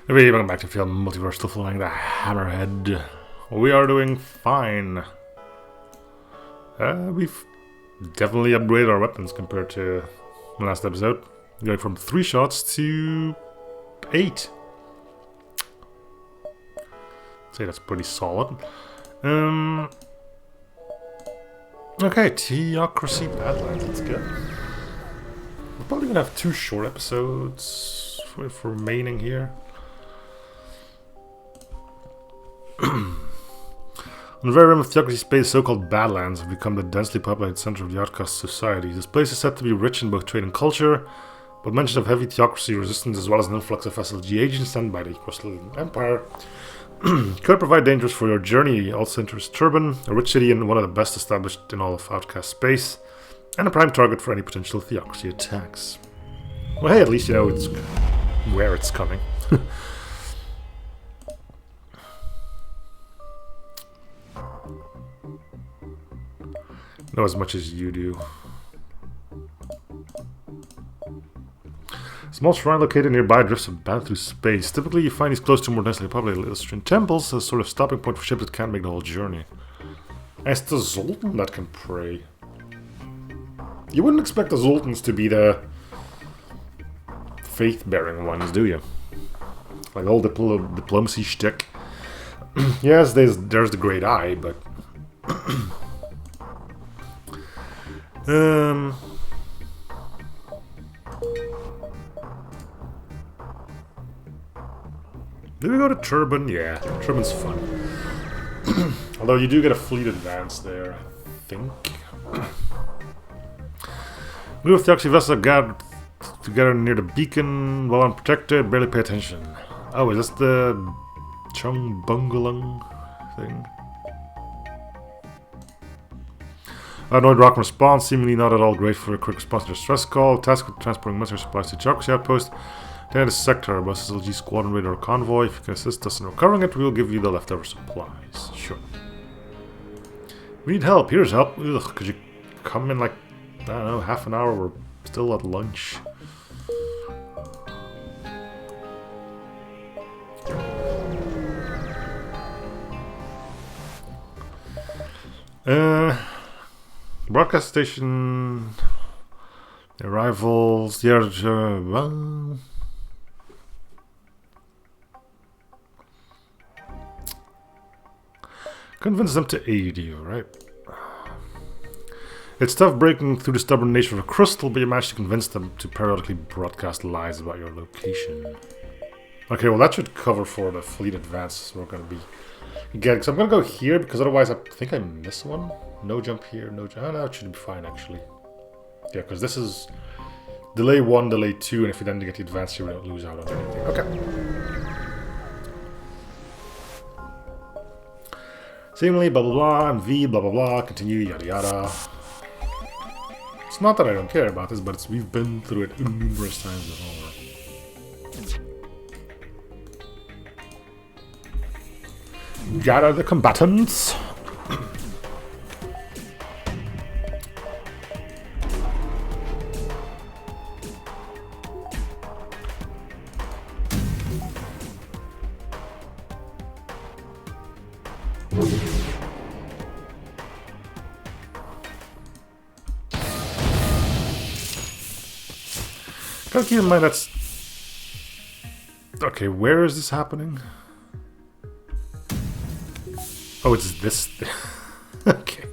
Hey, welcome back to FTL Multiverse, still flying the Hammerhead. We are doing fine. We've definitely upgraded our weapons compared to the last episode. Going from 3 shots to 8. I'd say that's pretty solid. Okay, Theocracy Badlands, let's go. We're probably gonna have 2 short episodes for remaining here. On the very rim of Theocracy Space, so-called Badlands have become the densely populated center of the Outcast society. This place is said to be rich in both trade and culture, but mention of heavy Theocracy resistance as well as an influx of SLG agents sent by the Crystalline Empire could provide dangers for your journey. Also enters Turban, a rich city and one of the best established in all of Outcast space, and a prime target for any potential Theocracy attacks. Well, hey, at least you know it's where it's coming. Know as much as you do. Small shrine located nearby drifts about through space. Typically you find these close to more densely populated Illustrian temples as a sort of stopping point for ships that can't make the whole journey. And it's the Zoltan that can pray. You wouldn't expect the Zoltans to be the faith-bearing ones, do you? Like all diplomacy shtick. Yes, there's the Great Eye, but... Did we go to Turban? Yeah, Turban's fun. Although you do get a fleet advance there, I think. We with Theocracy vessels gathered together near the beacon, well unprotected, barely pay attention. Oh, is this the Chung Bungalung thing? Annoyed Rock response, seemingly not at all great for a quick response to a stress call. Task with transporting military supplies to Theocracy outpost. Then the sector, bus SLG squadron radar convoy. If you can assist us in recovering it, we will give you the leftover supplies. Sure. We need help. Here's help. Ugh, could you come in like, I don't know, half an hour? We're still at lunch. Broadcast station. Arrivals. Yeah, convince them to aid you, right? It's tough breaking through the stubborn nature of a crystal, but you managed to convince them to periodically broadcast lies about your location. Okay, well that should cover for the fleet advance we're going to be getting. So I'm going to go here, because otherwise I think I miss one. No jump here, no jump. Oh, no, it should be fine actually. Yeah, because this is delay 1, delay 2, and if you then get the advance here, we don't lose out on anything. Okay. Seemingly, blah blah blah, and V, blah blah blah, continue, yada yada. It's not that I don't care about this, but we've been through it numerous times before. Gather the combatants. Gotta keep in mind that's... Okay, where is this happening? Oh, it's this thing. Okay.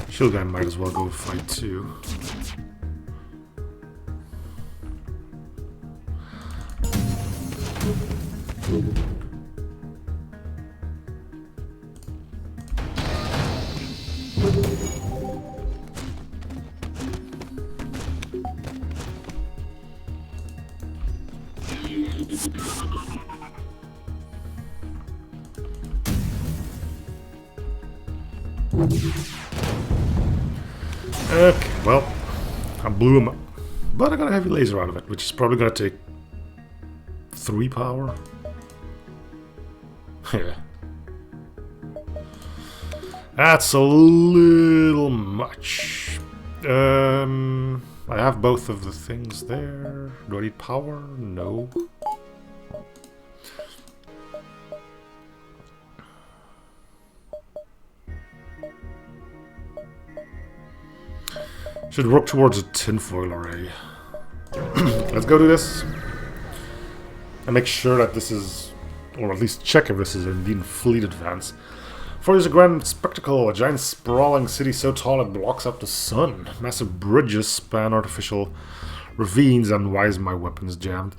Shield guy might as well go fight too. Okay, well, I blew him up. But I got a heavy laser out of it, which is probably going to take 3 power. Yeah. That's a little much. I have both of the things there. Do I need power? No. Should work towards a tinfoil array. Let's go do this. And make sure that this is, or at least check if this is indeed fleet advance. For there's a grand spectacle, a giant sprawling city so tall it blocks out the sun. Massive bridges span artificial ravines, and why is my weapons jammed?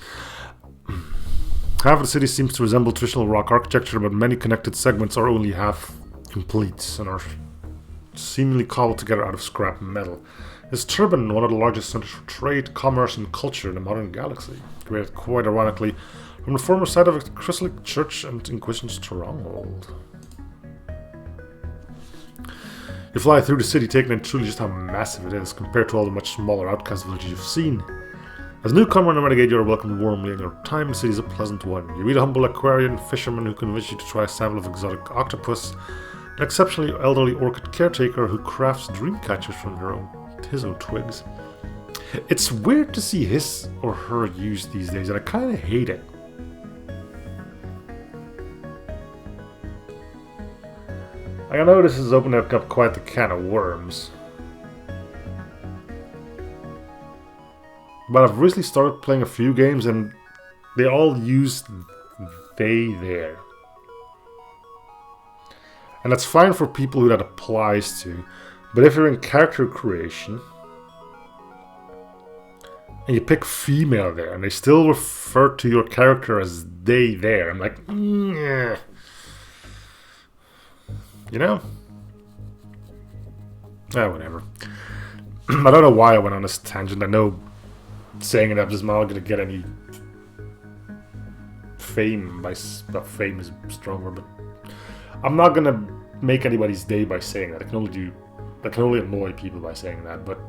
Half of the city seems to resemble traditional rock architecture, but many connected segments are only half complete and are seemingly cobbled together out of scrap metal. This Turban, one of the largest centers for trade, commerce, and culture in the modern galaxy, created quite ironically from the former site of a Catholic church and Inquisition stronghold. You fly through the city, taking in truly just how massive it is compared to all the much smaller outcast villages you've seen. As a newcomer in the Renegade, you are welcomed warmly, and your time in the city is a pleasant one. You meet a humble aquarian fisherman who convinces you to try a sample of exotic octopus, an exceptionally elderly orchid caretaker who crafts dream catchers from his own twigs. It's weird to see his or her used these days, and I kind of hate it. I know this is opening up quite the can of worms. But I've recently started playing a few games and they all use they there. And that's fine for people who that applies to. But if you're in character creation and you pick female there and they still refer to your character as they there, I'm like, yeah. You know? Whatever. I don't know why I went on this tangent. I know saying it, I'm just not going to get any fame by... Well, fame is stronger, but... I'm not going to make anybody's day by saying that. I can only annoy people by saying that, but...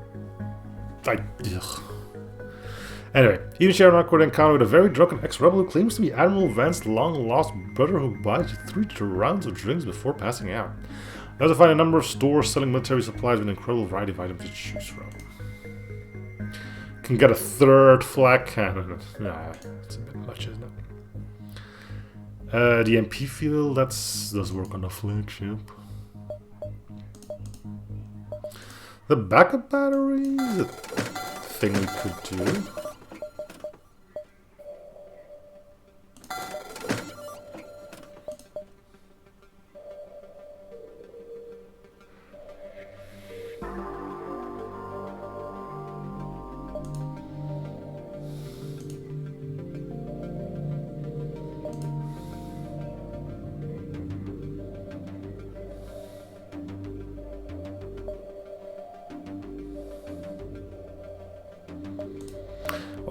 Ugh. Anyway, even share an awkward encounter with a very drunken ex-rebel who claims to be Admiral Vance's long-lost brother who buys you 3 rounds of drinks before passing out. You also find a number of stores selling military supplies with an incredible variety of items to choose from. Can get a 3rd flak cannon. Nah, it's a bit much, isn't it? The MP field, does work on the flagship. The backup battery is a thing we could do.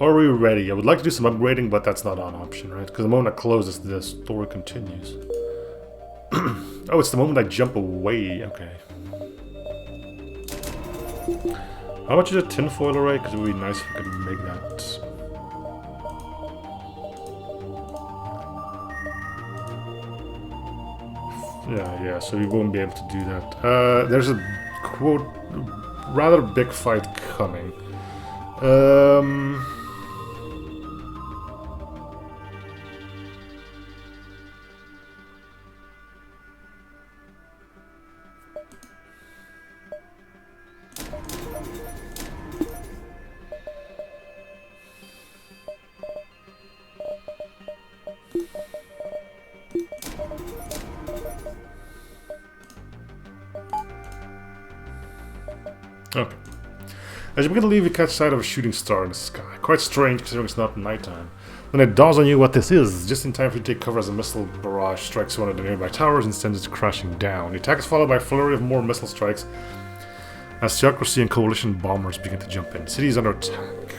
Are we ready? I would like to do some upgrading, but that's not an option, right? Because the moment I close this, the story continues. Oh, it's the moment I jump away. Okay. How much is a tinfoil array? Because it would be nice if I could make that. Yeah, so we won't be able to do that. There's a, quote, rather big fight coming. Okay. As you begin to leave, you catch sight of a shooting star in the sky. Quite strange considering it's not nighttime. Then it dawns on you what this is, just in time for you to take cover as a missile barrage strikes one of the nearby towers and sends it crashing down. The attack is followed by a flurry of more missile strikes as Theocracy and Coalition bombers begin to jump in. The city is under attack.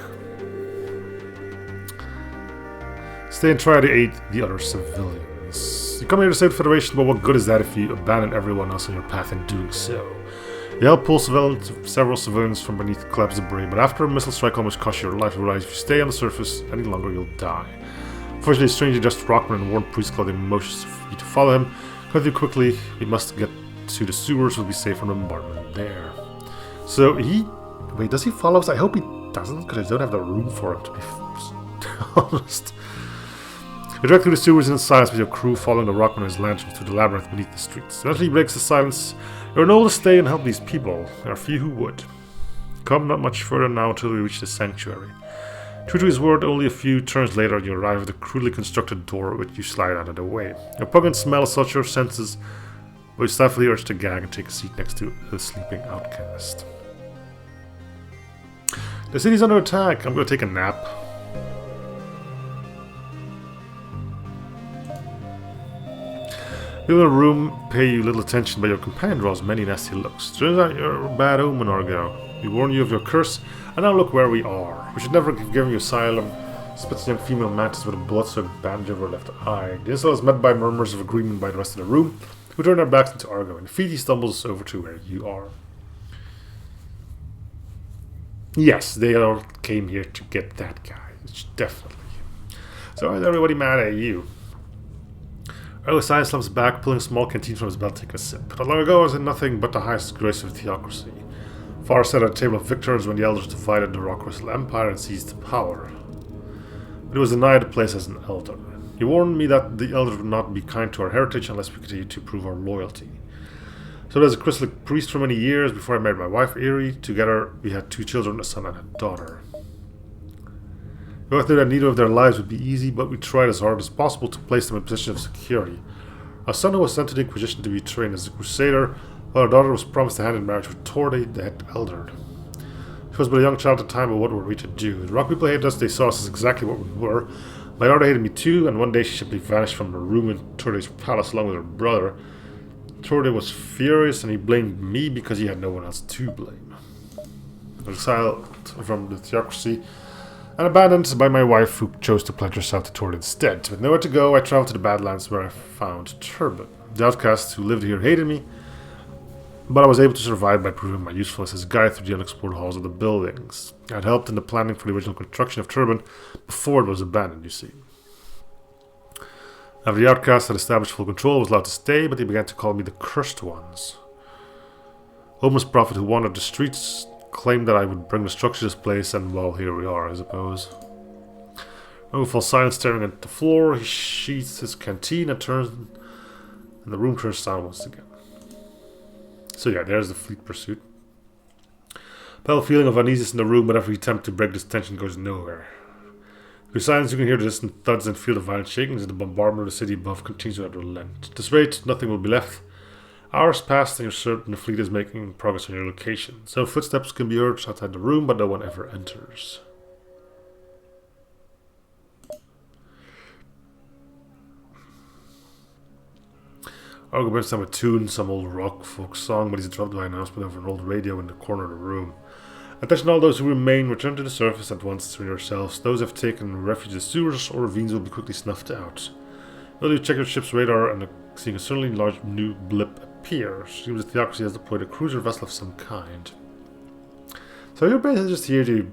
Stay and try to aid the other civilians. You come here to save the Federation, but what good is that if you abandon everyone else on your path in doing so? You help pull several civilians from beneath the collapsed debris, but after a missile strike almost costs you your life, you realize if you stay on the surface any longer, you'll die. Fortunately, a strangely dressed rockman in worn priest clothing motions for you to follow him. Come through quickly, we must get to the sewers, we'll be safe from bombardment there. So he... Wait, does he follow us? I hope he doesn't, because I don't have the room for him, to be honest. You drag through the sewers in silence with your crew following the rockman and his lantern through the labyrinth beneath the streets. Eventually he breaks the silence. You're able to stay and help these people. There are few who would. Come not much further now until we reach the sanctuary. True to his word, only a few turns later you arrive at the crudely constructed door which you slide out of the way. Your pungent smell assaults your senses, but you stifle the urge to gag and take a seat next to the sleeping outcast. The city's under attack. I'm going to take a nap. People in the room pay you little attention, but your companion draws many nasty looks. Turns out you're a bad omen, Argo. We warn you of your curse, and now look where we are. We should never have given you asylum. Spits a young female mantis with a blood-soaked bandage over her left eye. The insult is met by murmurs of agreement by the rest of the room, who turn their backs into Argo. In defeat, he stumbles over to where you are. Yes, they all came here to get that guy. Definitely. So is everybody mad at you? Argo sighs, slumps back, pulling a small canteen from his belt, taking a sip. Not long ago, I was in nothing but the highest grace of theocracy. Far sat at a table of victors when the elders divided the rock crystal empire and seized power. But he was denied a place as an elder. He warned me that the elders would not be kind to our heritage unless we continued to prove our loyalty. So as a crystallic priest for many years before I married my wife, Erie, together we had 2 children, a son and a daughter. We both knew that neither of their lives would be easy, but we tried as hard as possible to place them in a position of security. Our son was sent to the Inquisition to be trained as a crusader, while our daughter was promised a hand in marriage with Torde, the head elder. She was but a young child at the time, but what were we to do? The rock people hated us, they saw us as exactly what we were. My daughter hated me too, and one day she simply vanished from her room in Torde's palace along with her brother. Torde was furious, and he blamed me because he had no one else to blame. Exiled from the theocracy, and abandoned by my wife, who chose to pledge herself to Torde instead. With nowhere to go, I traveled to the Badlands, where I found Turban. The outcast who lived here hated me, but I was able to survive by proving my usefulness as a guide through the unexplored halls of the buildings. I had helped in the planning for the original construction of Turban before it was abandoned, you see. After the outcast had established full control, I was allowed to stay, but they began to call me the Cursed Ones. Homeless prophet who wandered the streets claimed that I would bring destruction to this place, and well, here we are, I suppose. Rogue falls silent, staring at the floor. He sheaths his canteen and the room turns silent once again. So yeah, there's the fleet pursuit. I felt a feeling of uneasiness in the room, but every attempt to break this tension goes nowhere. Through silence, you can hear the distant thuds and feel the violent shakings, and the bombardment of the city above continues without relent. At this rate, nothing will be left. Hours pass, and you're certain the fleet is making progress on your location. Some footsteps can be heard outside the room, but no one ever enters. Argo brings down a tune, some old rock folk song, but he's interrupted by an announcement over an old radio in the corner of the room. Attention all those who remain, return to the surface at once to yourselves. Those who have taken refuge in the sewers or ravines will be quickly snuffed out. Well, you check your ship's radar and seeing a certainly large new blip appear. Seems the theocracy has deployed a cruiser vessel of some kind. So you're basically just here to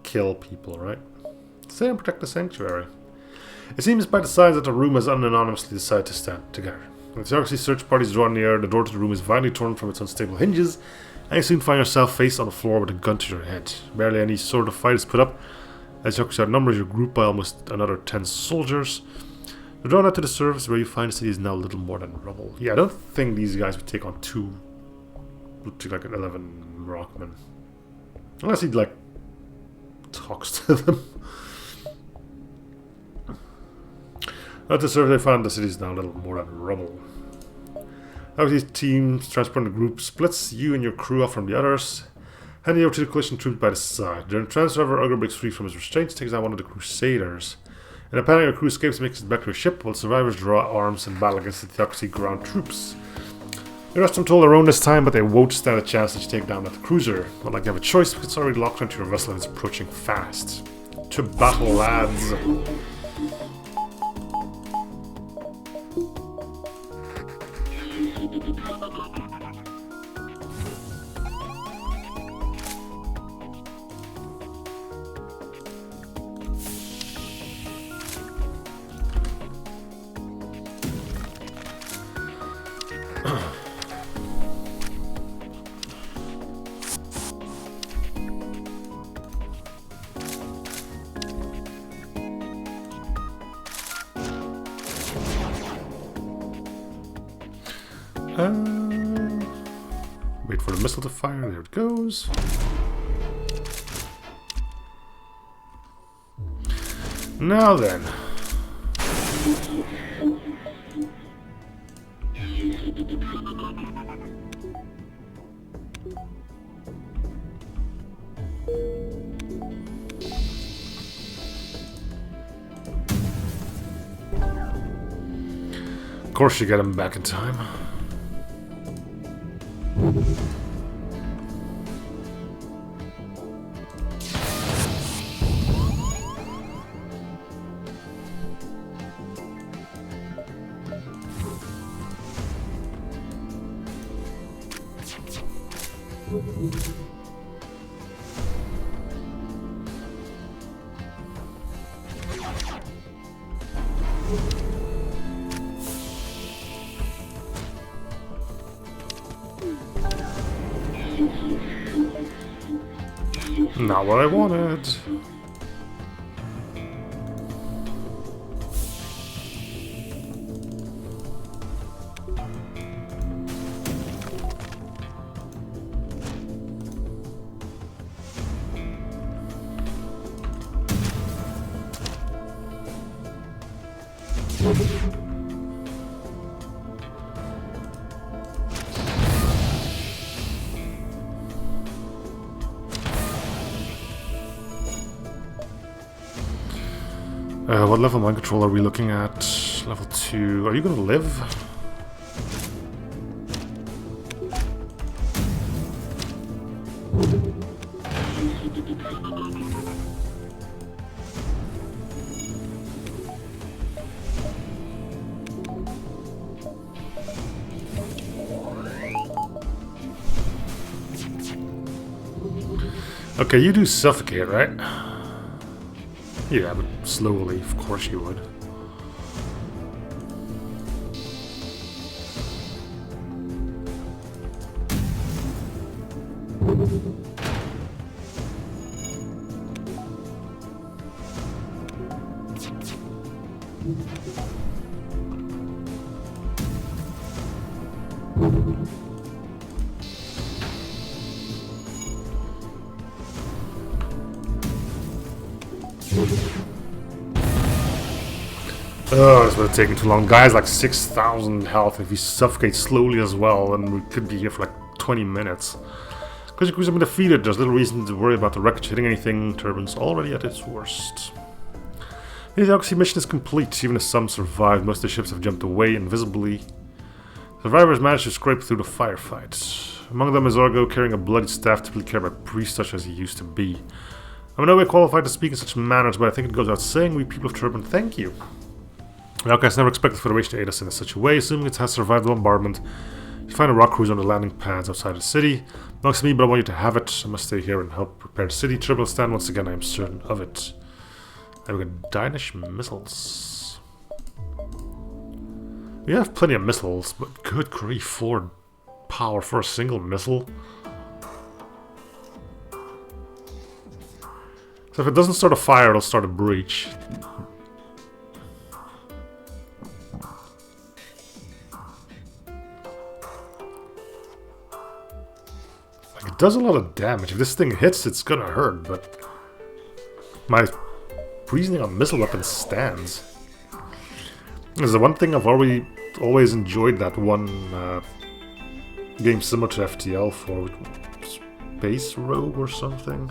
kill people, right? Stay and protect the sanctuary. It seems by the signs that the room has unanonymously decided to stand together. When the theocracy search parties draw near, the door to the room is violently torn from its unstable hinges, and you soon find yourself face on the floor with a gun to your head. Barely any sort of fight is put up. As the theocracy outnumbers, you're grouped by almost another 10 soldiers. You're drawn out to the surface where you find the city is now little more than rubble. Yeah, I don't think these guys would take on 11 rockmen. Unless he, talks to them. At the surface, they found the city is now little more than rubble. Now these teams transporting the group splits you and your crew off from the others, handing you over to the coalition troops by the side. During the transfer, Argo breaks free from his restraints, takes out one of the crusaders. In a panic, your crew escapes and makes it back to a ship, while survivors draw arms and battle against the theocracy ground troops. The rest of them told their own this time, but they won't stand a chance to take down that cruiser. Not like you have a choice, because it's already locked onto your vessel and it's approaching fast. To battle, lads! Wait for the missile to fire. There it goes. Now then. Of course you get him back in time. Not what I wanted. What level mind control are we looking at? Level 2. Are you gonna live? Okay, you do suffocate, right? Yeah, but slowly, of course you would. Oh, this would have taken too long. Guy's like 6,000 health. If he suffocates slowly as well, then we could be here for like 20 minutes. Because Yakuza have been defeated, there's little reason to worry about the wreckage hitting anything. Turbines already at its worst. The Outcast mission is complete. Even as some survived, most of the ships have jumped away invisibly. Survivors managed to scrape through the firefight. Among them is Argo, carrying a bloody staff, typically carried by priests such as he used to be. I'm in no way qualified to speak in such manners, but I think it goes without saying we people of Turbine thank you. The Outcast never expected the Federation to aid us in such a way, assuming it has survived the bombardment. You find a rock cruiser on the landing pads outside the city. Belongs to me, but I want you to have it. I must stay here and help prepare the city. Turbine will stand once again, I am certain of it. And we got Danish missiles. We have plenty of missiles, but good grief, 4 power for a single missile. So if it doesn't start a fire, it'll start a breach. Like, it does a lot of damage. If this thing hits, it's gonna hurt, but my reasoning on missile weapons stands. There's the one thing I've always enjoyed that one game similar to FTL for Space Rogue or something,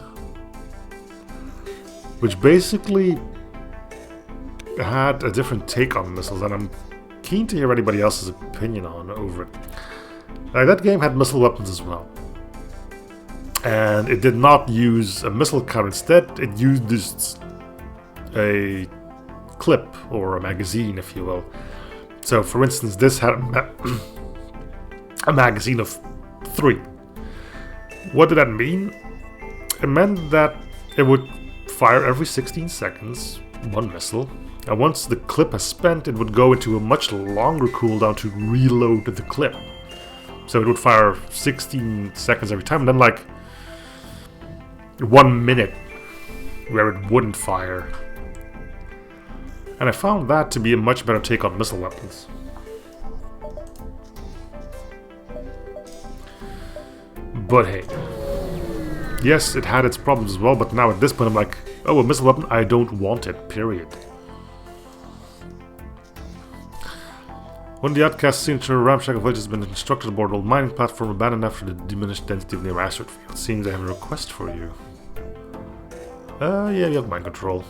which basically had a different take on missiles, and I'm keen to hear anybody else's opinion on over it. That game had missile weapons as well, and it did not use a missile counter. Instead, it used this a clip or a magazine, if you will. So, for instance, this had a magazine of 3. What did that mean? It meant that it would fire every 16 seconds, 1 missile, and once the clip has spent, it would go into a much longer cooldown to reload the clip. So it would fire 16 seconds every time, and then like 1 minute where it wouldn't fire. And I found that to be a much better take on missile weapons. But hey. Yes, it had its problems as well, but now at this point I'm like, oh, a missile weapon? I don't want it, period. One of the Outcast signature ramshackle village has been constructed aboard an old mining platform abandoned after the diminished density of nearby asteroid field. Seems I have a request for you. Yeah, you have mind control.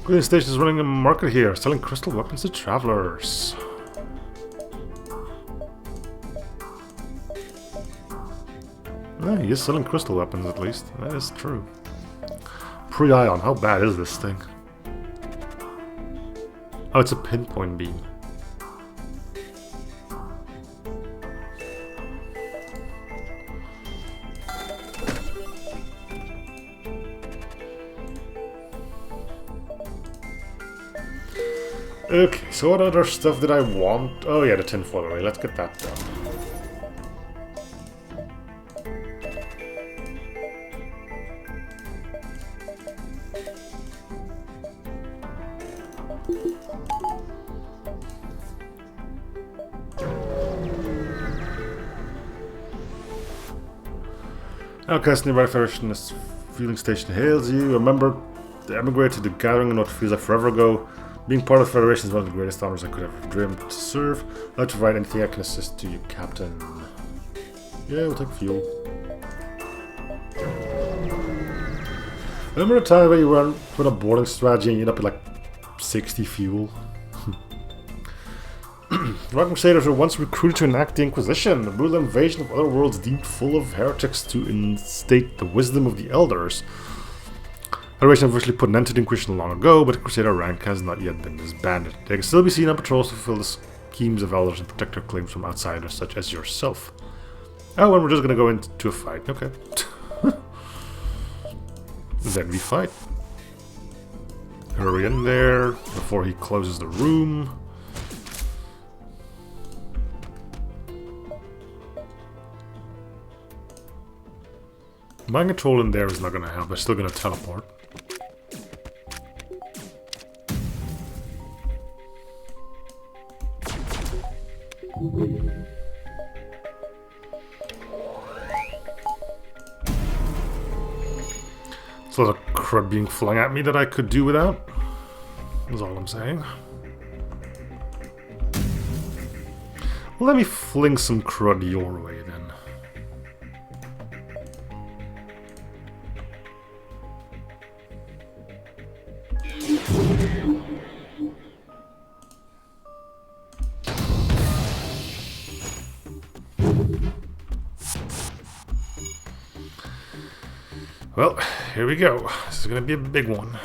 Cooling Station is running a market here, selling crystal weapons to travelers. Yeah, he is selling crystal weapons at least. That is true. Pre-ion, how bad is this thing? Oh, it's a pinpoint beam. Okay, so what other stuff did I want? Oh yeah, the tinfoil array. Let's get that done. Outcast nearby Federation fueling station hails you. Remember to emigrate to the gathering in what feels like forever ago. Being part of the Federation is one of the greatest honors I could ever dream to serve. I'd like to provide anything I can assist to you, Captain. Yeah, we'll take fuel. Remember the time when you went with a boarding strategy and you ended up with like 60 fuel? Rock Crusaders were once recruited to enact the Inquisition, a brutal invasion of other worlds deemed full of heretics to instate the wisdom of the Elders. Federation officially put an end to the Inquisition long ago, but the Crusader rank has not yet been disbanded. They can still be seen on patrols to fulfill the schemes of Elders and protect their claims from outsiders such as yourself. Oh, and we're just gonna go into a fight. Okay. Then we fight. Hurry in there before he closes the room. Mind control in there is not gonna help. I'm still gonna teleport. There's a lot of crud being flung at me that I could do without. That's all I'm saying. Well, let me fling some crud your way then. Well, here we go. This is gonna be a big one.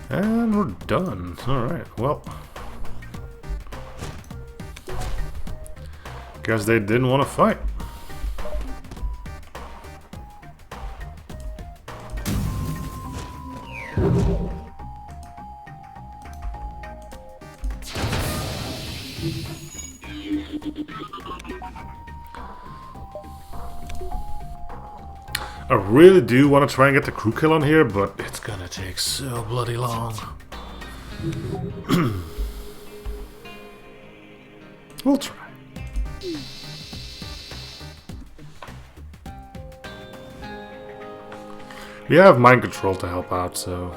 And we're done. Alright, well. Guess they didn't want to fight. I really do want to try and get the crew kill on here, but it's gonna take so bloody long. We'll try. We have mind control to help out, so...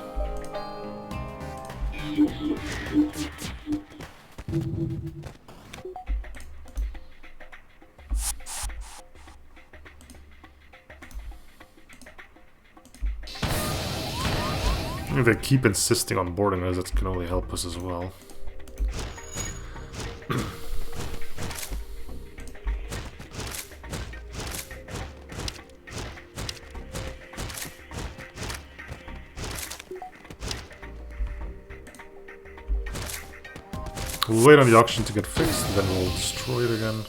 If they keep insisting on boarding us, that can only help us as well. We'll wait on the auction to get fixed, then we'll destroy it again.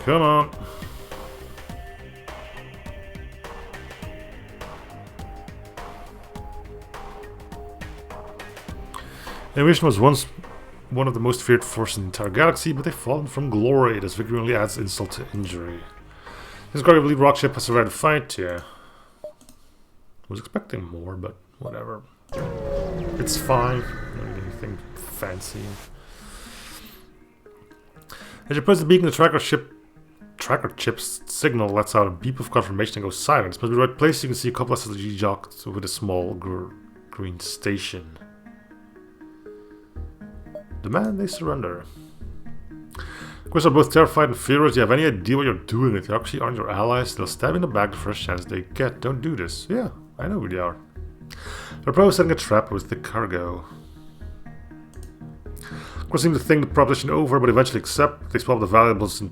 Come on. Invasion was once one of the most feared forces in the entire galaxy, but they've fallen from glory. This victory only adds insult to injury. This incredibly rock ship has survived the fight, yeah. Was expecting more, but whatever. It's fine. Not anything fancy. As you press the beacon, the tracker chip's signal lets out a beep of confirmation and goes silent. It's supposed to be the right place. You can see a couple of SLG jocks with a small green station. Demand they surrender. Of course, are both terrified and furious. Do you have any idea what you're doing? If you actually aren't your allies, they'll stab you in the back the first chance they get. Don't do this. Yeah, I know who they are. They're probably setting a trap with the cargo. Of course, seem to think the proposition over, but eventually accept. They swap the valuables and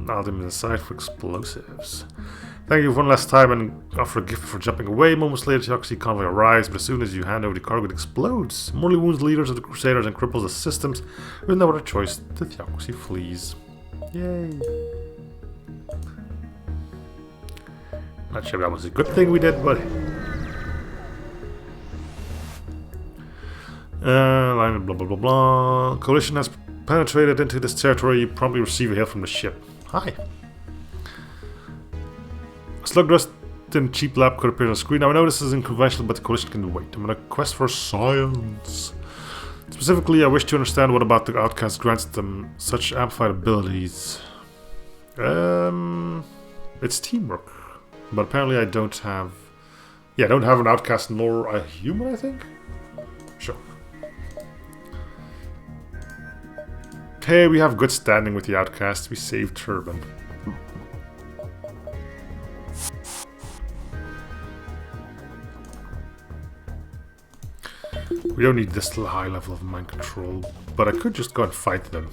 allow them inside for explosives. Thank you for one last time and offer a gift for jumping away. Moments later, the Theocracy convoy arrives, but as soon as you hand over the cargo, it explodes. Mortally wounds the leaders of the Crusaders and cripples the systems. With no other choice, the Theocracy flees. Yay. Not sure if that was a good thing we did, but... alignment, blah blah blah blah. Coalition has penetrated into this territory. You promptly receive a hail from the ship. Hi. A slug dressed in cheap lab coat appears on the screen. Now I know this is unconventional, but the Coalition can wait. I'm on a quest for science. Specifically, I wish to understand what about the Outcast grants them such amplified abilities. It's teamwork. But apparently I don't have... Yeah, I don't have an Outcast nor a human, I think? Sure. Hey, we have good standing with the Outcast. We saved Turban. We don't need this high level of mind control, but I could just go and fight them.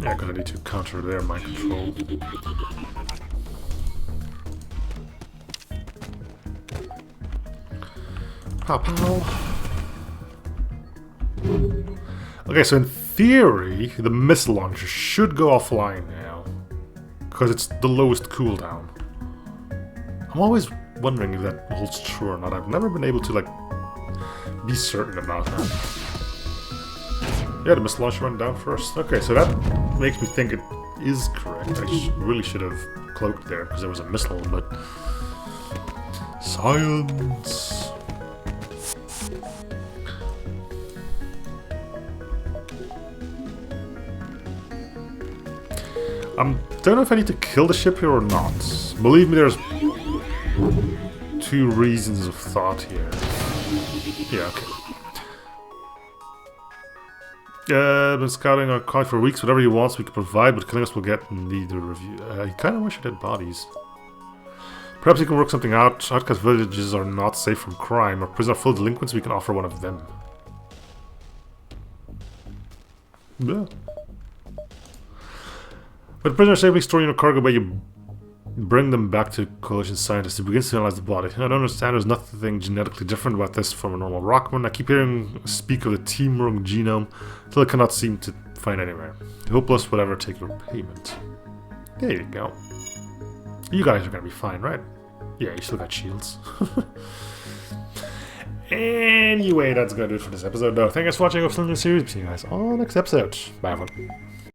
Yeah, because I need to counter their mind control. Pow pow. Okay, so in theory, the missile launcher should go offline now, because it's the lowest cooldown. I'm always wondering if that holds true or not. I've never been able to, like, be certain about that. Yeah, the missile launcher went down first. Okay, so that makes me think it is correct. I really should have cloaked there, because there was a missile, but... Science! Don't know if I need to kill the ship here or not. Believe me, there's... two reasons of thought here. Yeah, okay. I've been scouting our colony for weeks. Whatever he wants we can provide, but killing us will get neither review. I kind of wish I had bodies. Perhaps you can work something out. Outcast villages are not safe from crime. Our prisoners are full of delinquents. We can offer one of them. Yeah. With prisoners safely stored in your cargo bay, you bring them back to Coalition scientists who begin to analyze the body. I don't understand, there's nothing genetically different about this from a normal Rockman. I keep hearing speak of the team-room genome, until I cannot seem to find anywhere. Hopeless, whatever, take your payment. There you go. You guys are gonna be fine, right? Yeah, you still got shields. Anyway, that's gonna do it for this episode, though. Thank you guys for watching. I'll see you guys on the next episode. Bye, everyone.